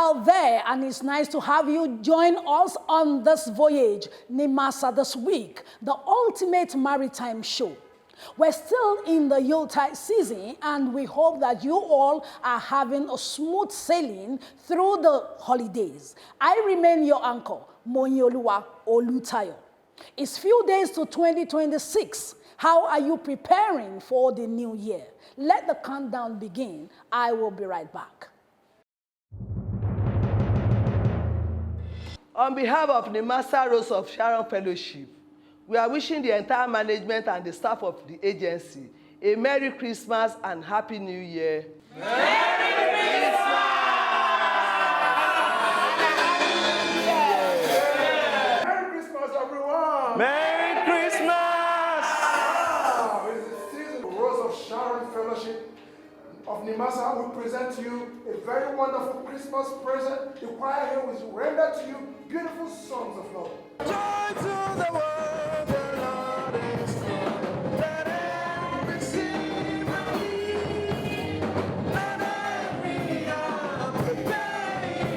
out there, and it's nice to have you join us on this voyage, NIMASA This Week, the ultimate maritime show. We're still in the Yuletide season, and we hope that you all are having a smooth sailing through the holidays. I remain your anchor, Monyoluwa Olutayo. It's few days to 2026. How are you preparing for the new year? Let the countdown begin. I will be right back. On behalf of the NIMASA Rose of Sharon Fellowship, we are wishing the entire management and the staff of the agency a Merry Christmas and Happy New Year. Merry Christmas! Merry Christmas, everyone! Merry Christmas! It's the season of Rose of Sharon Fellowship of NIMASA. We present to you a very wonderful Christmas present. The choir here will render to you beautiful songs of love. Joy to the world, the Lord is come. Let every sin believe. Let every heart prepare you.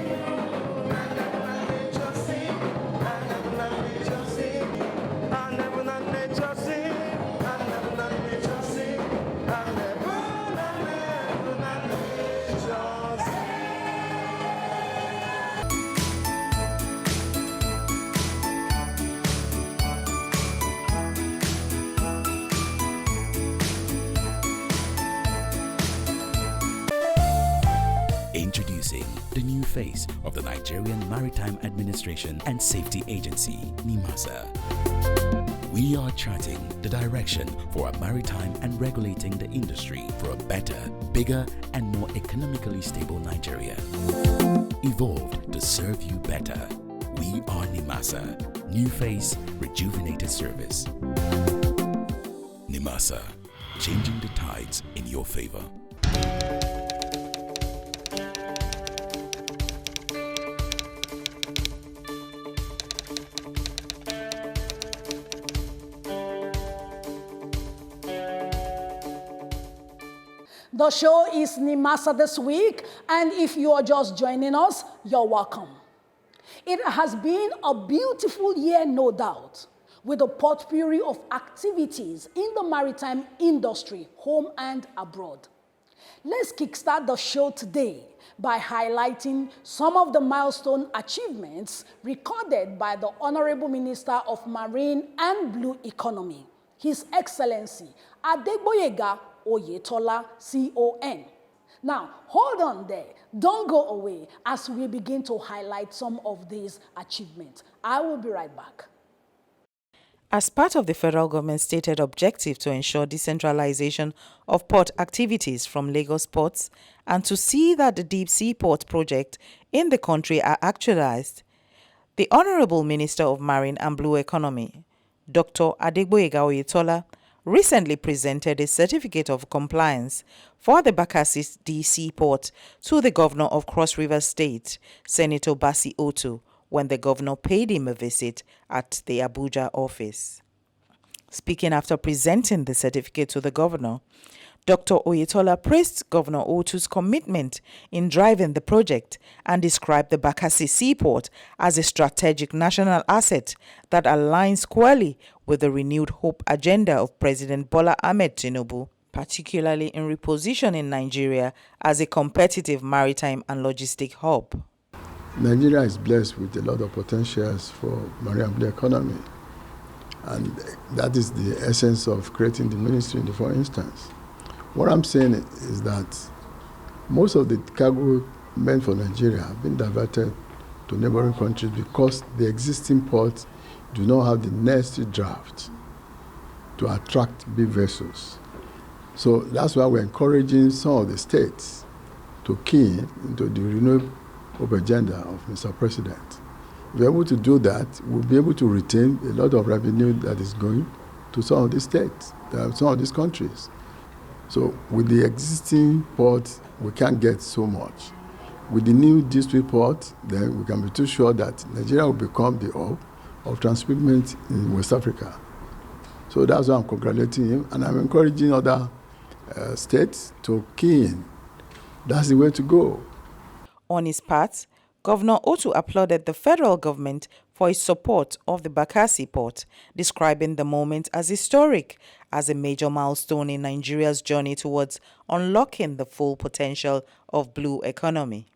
And every nature sing. And every nature sing. And every nature sing. And every nature sing. And every nature sing. Introducing the new face of the Nigerian Maritime Administration and Safety Agency, NIMASA. We are charting the direction for a maritime and regulating the industry for a better, bigger, and more economically stable Nigeria. Evolved to serve you better. We are NIMASA. New face, rejuvenated service. NIMASA, changing the tides in your favor. The show is NIMASA This Week, and if you are just joining us, you're welcome. It has been a beautiful year, no doubt, with a potpourri of activities in the maritime industry, home and abroad. Let's kickstart the show today by highlighting some of the milestone achievements recorded by the Honorable Minister of Marine and Blue Economy, His Excellency Adegboyega Oyetola, CON. Now, hold on there. Don't go away as we begin to highlight some of these achievements. I will be right back. As part of the federal government's stated objective to ensure decentralization of port activities from Lagos ports and to see that the Deep Seaport project in the country are actualized, the Honorable Minister of Marine and Blue Economy, Dr. Adegboyega Oyetola, recently presented a certificate of compliance for the Bakassi Deep Seaport to the governor of Cross River State, Senator Bassi Otu, when the governor paid him a visit at the Abuja office. Speaking after presenting the certificate to the governor, Dr. Oyetola praised Governor Otu's commitment in driving the project and described the Bakassi Seaport as a strategic national asset that aligns squarely with the renewed hope agenda of President Bola Ahmed Tinubu, particularly in repositioning Nigeria as a competitive maritime and logistic hub. Nigeria is blessed with a lot of potentials for marine and blue economy, and that is the essence of creating the ministry in the first instance. What I'm saying is that most of the cargo meant for Nigeria have been diverted to neighboring countries because the existing ports do not have the necessary draft to attract big vessels. So that's why we're encouraging some of the states to key into the renewed hope agenda of Mr. President. If we're able to do that, we'll be able to retain a lot of revenue that is going to some of these states, some of these countries. So with the existing port, we can't get so much. With the new district port, then we can be too sure that Nigeria will become the hub of transshipment in West Africa. So that's why I'm congratulating him, and I'm encouraging other states to key in. That's the way to go. On his part, Governor Otu applauded the federal government for its support of the Bakassi port, describing the moment as historic, as a major milestone in Nigeria's journey towards unlocking the full potential of blue economy.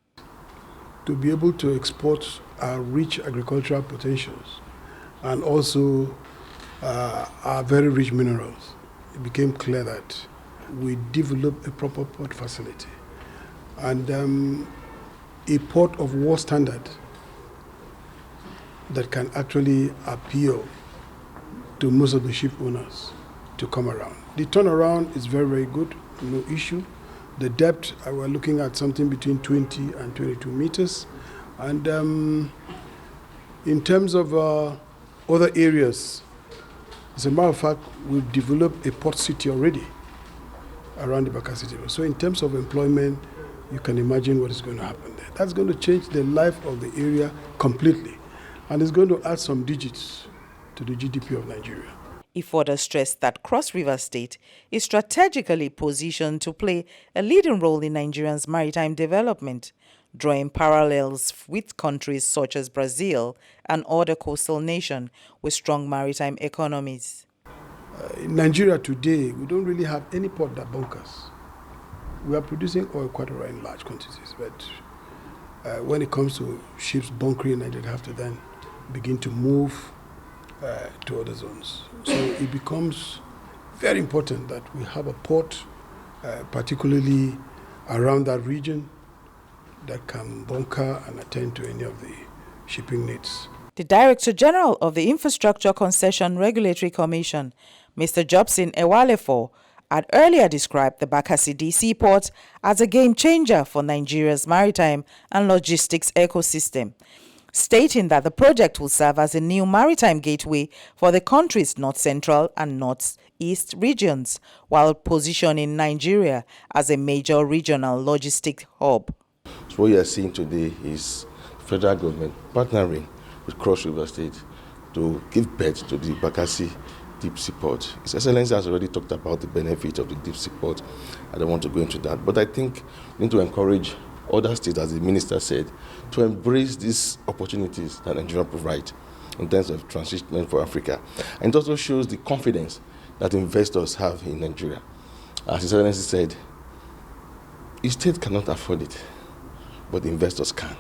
To be able to export our rich agricultural potentials and also our very rich minerals, it became clear that we developed a proper port facility and a port of world standard that can actually appeal to most of the ship owners to come around. The turnaround is very, very good, no issue. The depth, we're looking at something between 20 and 22 meters. And in terms of other areas, as a matter of fact, we've developed a port city already around the Bakassi Deep. So in terms of employment, you can imagine what is going to happen there. That's going to change the life of the area completely. And it's going to add some digits to the GDP of Nigeria. He further stressed that Cross River State is strategically positioned to play a leading role in Nigeria's maritime development, drawing parallels with countries such as Brazil and other coastal nations with strong maritime economies. In Nigeria today, we don't really have any port that bunkers. We are producing oil quite all right in large quantities, but when it comes to ships bunkering, they have to then begin to move to other zones. So it becomes very important that we have a port, particularly around that region, that can bunker and attend to any of the shipping needs. The Director General of the Infrastructure Concession Regulatory Commission, Mr. Jobson Ewalefo, had earlier described the Bakassi Deep Seaport as a game changer for Nigeria's maritime and logistics ecosystem, stating that the project will serve as a new maritime gateway for the country's north-central and north-east regions, while positioning Nigeria as a major regional logistic hub. So what you are seeing today is federal government partnering with Cross River State to give birth to the Bakassi Deep Seaport. His Excellency has already talked about the benefit of the Deep Seaport. I don't want to go into that, but I think we need to encourage other states, as the minister said, to embrace these opportunities that Nigeria provide in terms of transition for Africa. And it also shows the confidence that investors have in Nigeria. As His Excellency said, the state cannot afford it, but the investors can.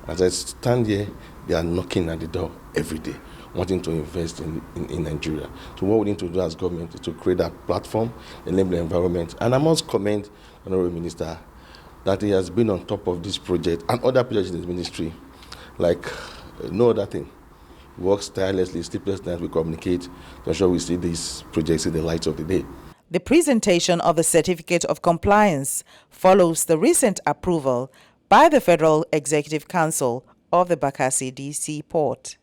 As I stand here, they are knocking at the door every day, wanting to invest in Nigeria. So what we need to do as government is to create that platform, enable the environment. And I must commend the Honorable Minister that he has been on top of this project and other projects in his ministry like no other thing. He works tirelessly, sleepless nights, we communicate to ensure we see these projects in the light of the day. The presentation of the Certificate of Compliance follows the recent approval by the Federal Executive Council of the Bakassi Deep Seaport.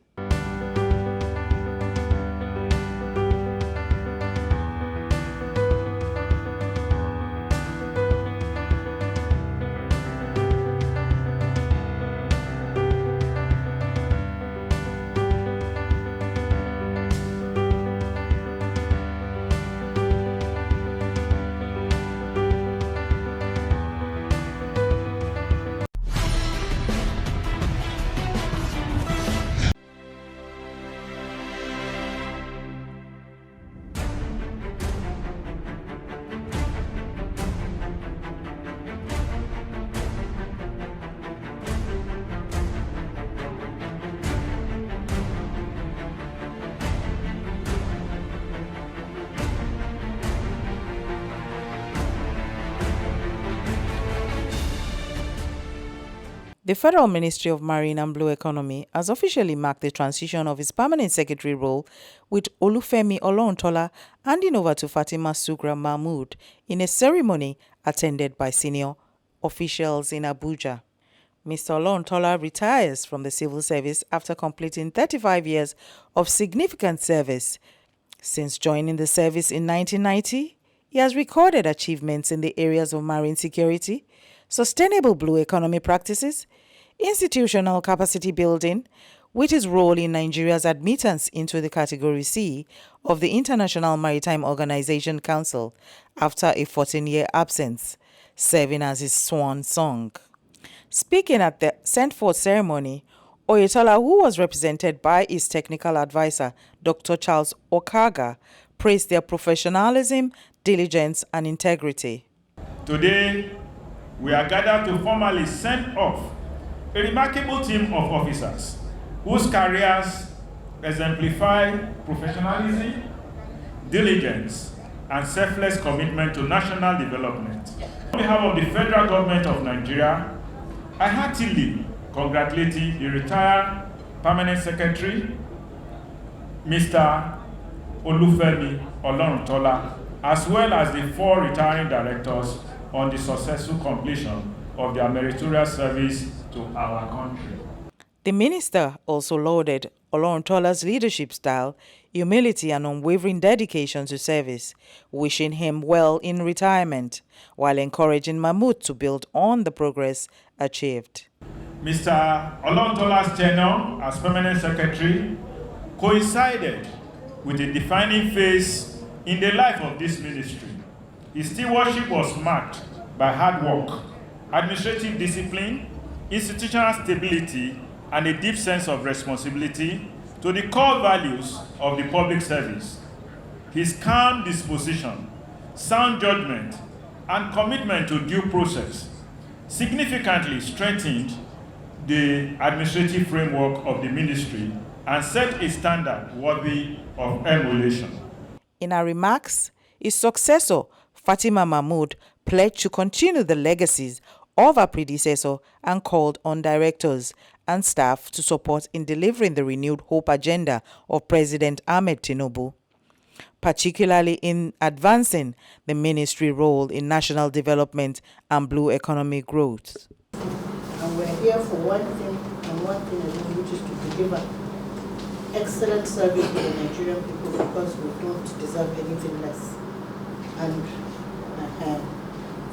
The Federal Ministry of Marine and Blue Economy has officially marked the transition of its permanent secretary role, with Olufemi Oloruntola handing over to Fatima Mahmood in a ceremony attended by senior officials in Abuja. Mr. Oloruntola retires from the civil service after completing 35 years of significant service. Since joining the service in 1990, he has recorded achievements in the areas of marine security, sustainable blue economy practices, institutional capacity building, with his role in Nigeria's admittance into the Category C of the International Maritime Organization Council after a 14-year absence, serving as his swan song. Speaking at the sent forth ceremony, Oyetola, who was represented by his technical advisor, Dr. Charles Okaga, praised their professionalism, diligence, and integrity. Today, we are gathered to formally send off a remarkable team of officers whose careers exemplify professionalism, diligence, and selfless commitment to national development. On behalf of the federal government of Nigeria, I heartily congratulate the retired Permanent Secretary, Mr. Olufemi Oloruntola, as well as the 4 retiring directors on the successful completion of their meritorious service to our country. The minister also lauded Oloruntola's leadership style, humility, and unwavering dedication to service, wishing him well in retirement, while encouraging Mahmood to build on the progress achieved. Mr. Oloruntola's tenure as Permanent Secretary coincided with a defining phase in the life of this ministry. His stewardship was marked by hard work, administrative discipline, institutional stability, and a deep sense of responsibility to the core values of the public service. His calm disposition, sound judgment, and commitment to due process significantly strengthened the administrative framework of the ministry and set a standard worthy of emulation. In her remarks, his successor, Fatima Mahmood, pledged to continue the legacies of her predecessor and called on directors and staff to support in delivering the renewed hope agenda of President Ahmed Tinubu, particularly in advancing the ministry role in national development and blue economic growth. And we're here for one thing and one thing alone, which is to deliver excellent service to the Nigerian people, because we don't deserve anything less. And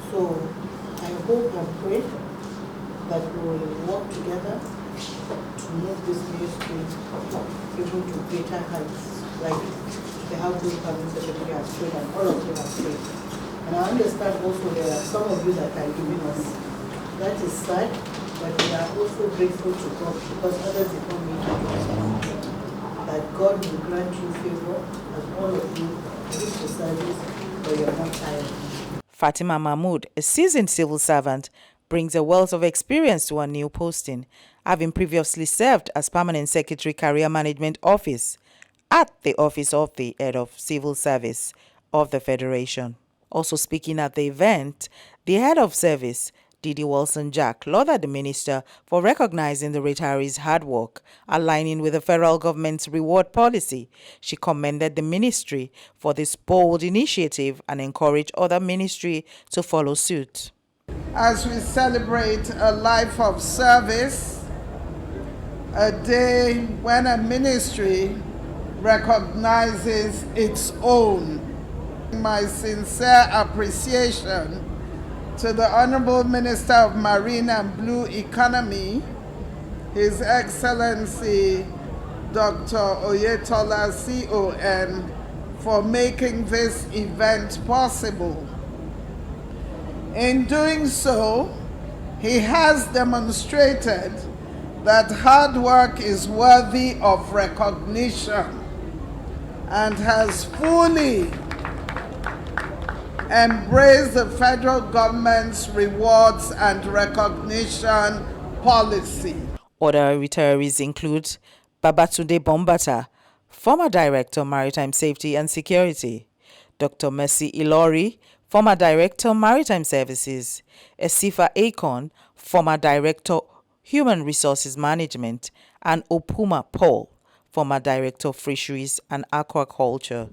so I hope and pray that we will work together to move this ministry even to greater heights, like the House Permanent Secretary has said and all of you have said. And I understand also there are some of you that are giving us. That is sad, but we are also grateful to God, because others did not meet us. That God will grant you favor as all of you give the service, but you're not tired. Fatima Mahmood, a seasoned civil servant, brings a wealth of experience to her new posting, having previously served as Permanent Secretary Career Management Office at the Office of the Head of Civil Service of the Federation. Also speaking at the event, the Head of Service, Didi Wilson-Jack, lauded the minister for recognizing the retirees' hard work, aligning with the federal government's reward policy. She commended the ministry for this bold initiative and encouraged other ministries to follow suit. As we celebrate a life of service, a day when a ministry recognizes its own. My sincere appreciation to the Honorable Minister of Marine and Blue Economy, His Excellency Dr. Oyetola CON, for making this event possible. In doing so, he has demonstrated that hard work is worthy of recognition and has fully embraced the federal government's rewards and recognition policy. Other retirees include Babatunde Bombata, former Director, Maritime Safety and Security, Dr. Mercy Ilori, former Director, Maritime Services, Esifa Akon, former Director, Human Resources Management, and Opuma Paul, former Director, Fisheries and Aquaculture.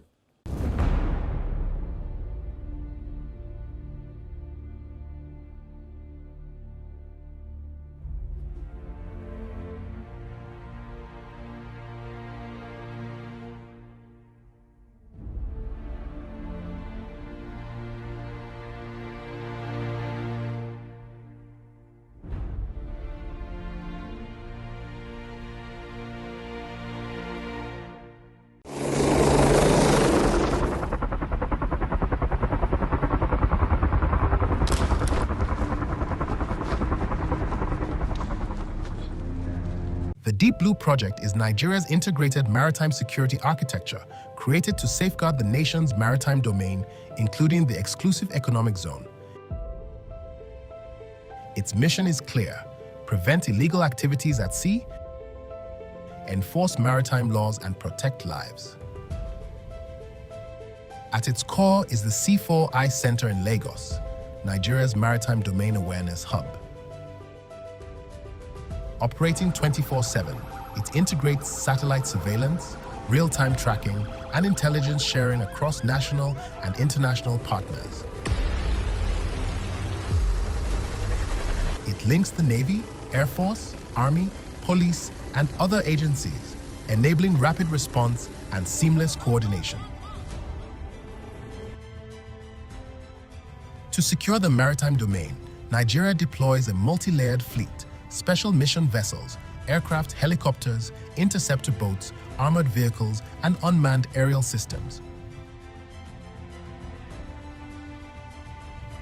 The Deep Blue project is Nigeria's integrated maritime security architecture created to safeguard the nation's maritime domain, including the exclusive economic zone. Its mission is clear: prevent illegal activities at sea, enforce maritime laws, and protect lives. At its core is the C4I Center in Lagos, Nigeria's maritime domain awareness hub. Operating 24/7, it integrates satellite surveillance, real-time tracking, and intelligence sharing across national and international partners. It links the Navy, Air Force, Army, police, and other agencies, enabling rapid response and seamless coordination. To secure the maritime domain, Nigeria deploys a multi-layered fleet: special mission vessels, aircraft, helicopters, interceptor boats, armored vehicles, and unmanned aerial systems.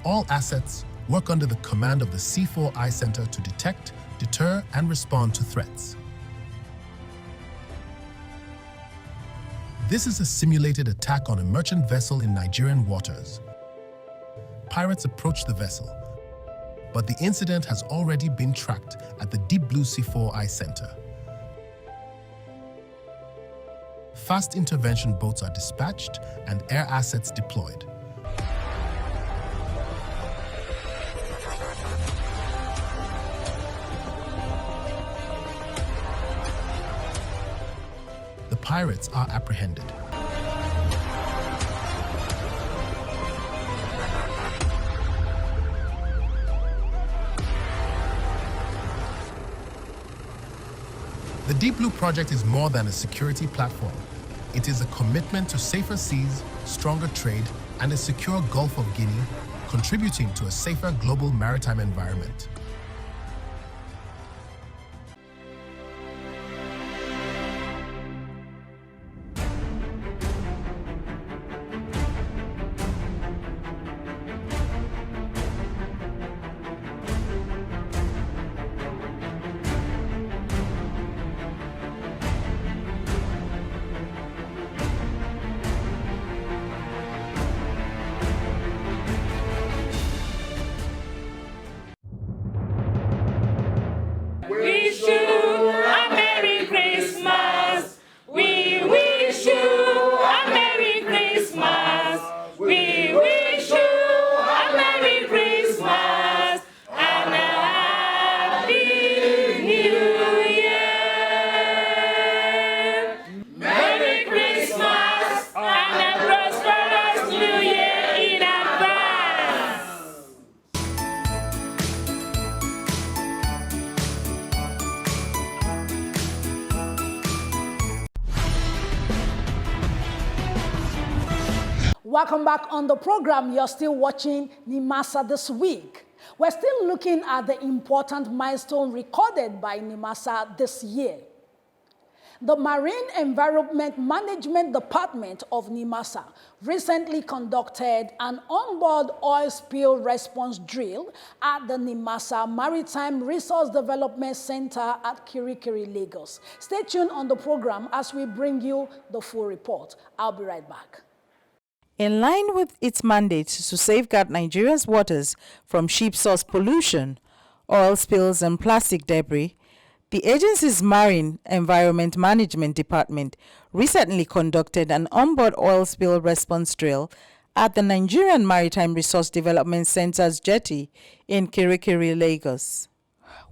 All assets work under the command of the C4I Center to detect, deter, and respond to threats. This is a simulated attack on a merchant vessel in Nigerian waters. Pirates approach the vessel, but the incident has already been tracked at the Deep Blue C4I Center. Fast intervention boats are dispatched and air assets deployed. The pirates are apprehended. The Deep Blue project is more than a security platform. It is a commitment to safer seas, stronger trade, and a secure Gulf of Guinea, contributing to a safer global maritime environment. Wish you a Merry Christmas. We wish you a Merry Christmas. We wish you a Merry Christmas and a Happy New Year. Merry Christmas and a prosperous New Year in advance. Welcome back on the program. You're still watching NIMASA This Week. We're still looking at the important milestone recorded by NIMASA this year. The Marine Environment Management Department of NIMASA recently conducted an onboard oil spill response drill at the NIMASA Maritime Resource Development Center at Kirikiri, Lagos. Stay tuned on the program as we bring you the full report. I'll be right back. In line with its mandate to safeguard Nigeria's waters from ship source pollution, oil spills, and plastic debris, the agency's Marine Environment Management Department recently conducted an onboard oil spill response drill at the Nigerian Maritime Resource Development Center's jetty in Kirikiri, Lagos,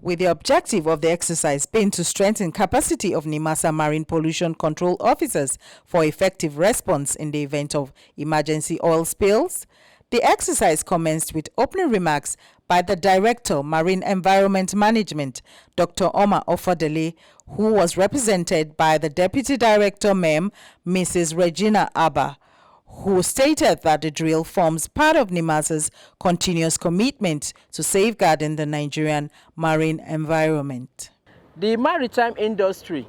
with the objective of the exercise being to strengthen capacity of NIMASA marine pollution control officers for effective response in the event of emergency oil spills. The exercise commenced with opening remarks by the Director, Marine Environment Management, Dr. Omar Ofadele, who was represented by the Deputy Director, MEM, Mrs. Regina Abba, who stated that the drill forms part of NIMASA's continuous commitment to safeguarding the Nigerian marine environment. The maritime industry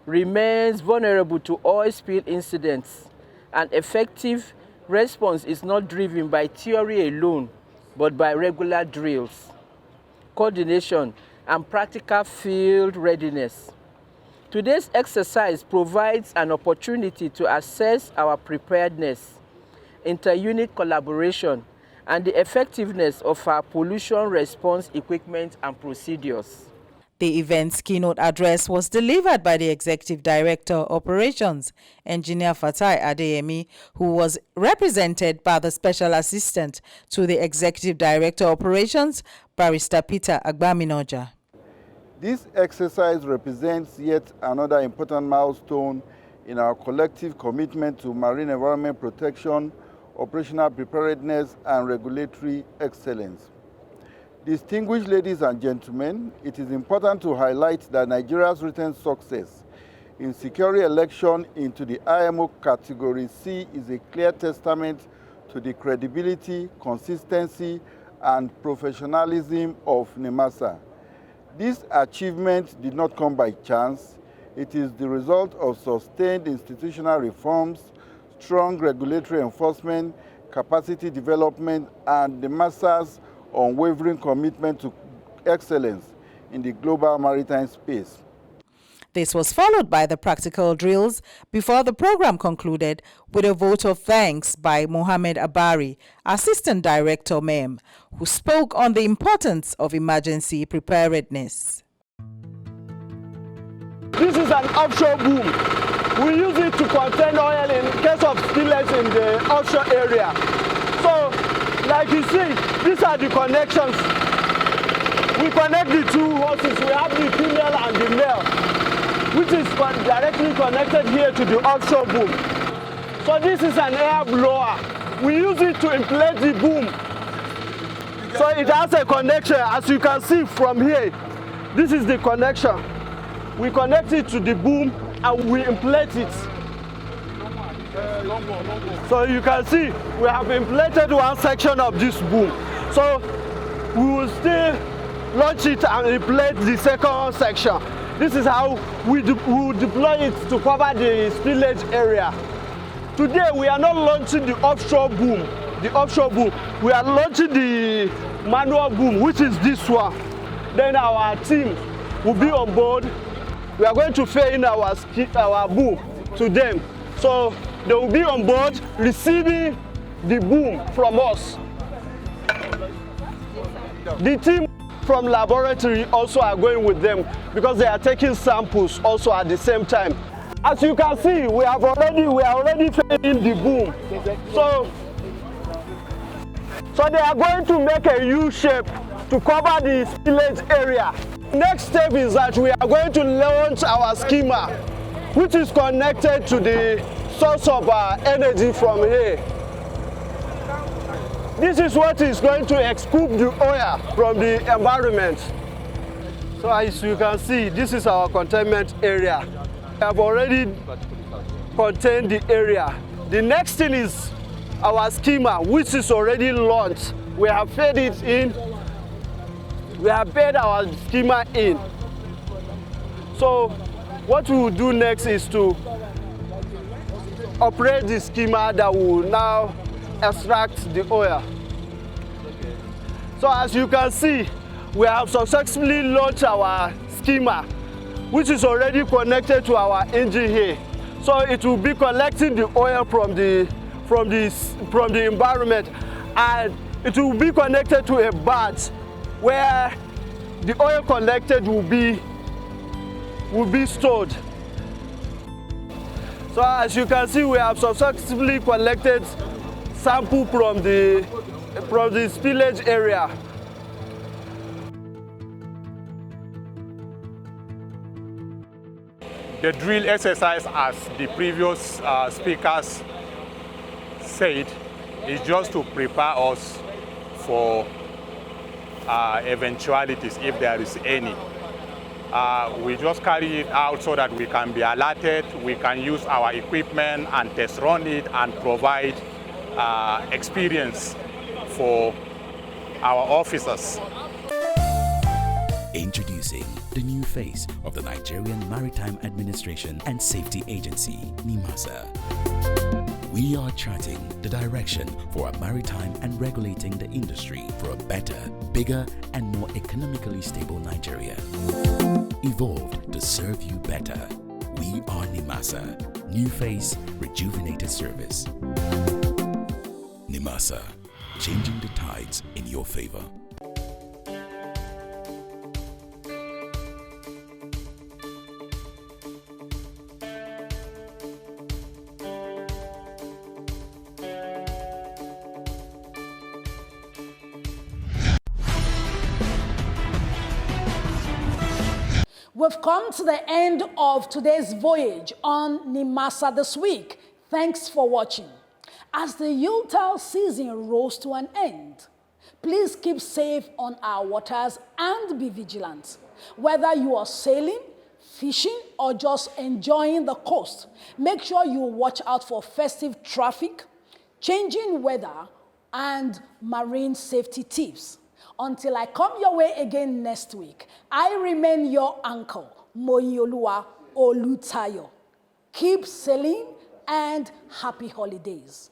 remains vulnerable to oil spill incidents, and effective response is not driven by theory alone, but by regular drills, coordination, and practical field readiness. Today's exercise provides an opportunity to assess our preparedness, inter-unit collaboration, and the effectiveness of our pollution response equipment and procedures. The event's keynote address was delivered by the Executive Director Operations, Engineer Fatai Adeyemi, who was represented by the Special Assistant to the Executive Director Operations, Barrister Peter Agbaminoja. This exercise represents yet another important milestone in our collective commitment to marine environment protection, operational preparedness, and regulatory excellence. Distinguished ladies and gentlemen, it is important to highlight that Nigeria's recent success in securing election into the IMO Category C is a clear testament to the credibility, consistency, and professionalism of NIMASA. This achievement did not come by chance. It is the result of sustained institutional reforms, strong regulatory enforcement, capacity development, and NIMASA's unwavering commitment to excellence in the global maritime space. This was followed by the practical drills before the program concluded with a vote of thanks by Mohammed Abari, Assistant Director MEM, who spoke on the importance of emergency preparedness. This is an offshore boom. We use it to contain oil in case of spillage in the offshore area. So, like you see, these are the connections. We connect the two hoses. We have the female and the male, which is directly connected here to the offshore boom. So this is an air blower. We use it to inflate the boom. So it has a connection, as you can see from here. This is the connection. We connect it to the boom and we inflate it. So you can see we have inflated one section of this boom. So we will still launch it and inflate the second section. This is how we will deploy it to cover the spillage area. Today we are not launching the offshore boom. We are launching the manual boom, which is this one. Then our team will be on board. We are going to fare in our boom to them. So they will be on board receiving the boom from us. The team from laboratory also are going with them because they are taking samples also at the same time. As you can see, we are already filling the boom. So they are going to make a U shape to cover the spillage area. Next step is that we are going to launch our skimmer, which is connected to the source of energy from here. This is what is going to excoop the oil from the environment. So as you can see, this is our containment area. We have already contained the area. The next thing is our skimmer, which is already launched. We have fed it in. We have fed our skimmer in. So what we will do next is to operate the skimmer that will now extract the oil. So as you can see, we have successfully launched our skimmer, which is already connected to our engine here. So it will be collecting the oil from the environment, and it will be connected to a batch where the oil collected will be stored. So as you can see, we have successfully collected sample from the spillage area. The drill exercise, as the previous speakers said, is just to prepare us for eventualities, if there is any. We just carry it out so that we can be alerted, we can use our equipment and test run it and provide experience for our officers. Introducing the new face of the Nigerian Maritime Administration and Safety Agency, NIMASA. We are charting the direction for a maritime and regulating the industry for a better, bigger, and more economically stable Nigeria. Evolved to serve you better. We are NIMASA, new face, rejuvenated service. NIMASA, changing the tides in your favor. We've come to the end of today's voyage on NIMASA this week. Thanks for watching. As the Yuletide season rolls to an end, please keep safe on our waters and be vigilant. Whether you are sailing, fishing, or just enjoying the coast, make sure you watch out for festive traffic, changing weather, and marine safety tips. Until I come your way again next week, I remain your uncle, Moyioluwa Olutayo. Keep sailing and happy holidays.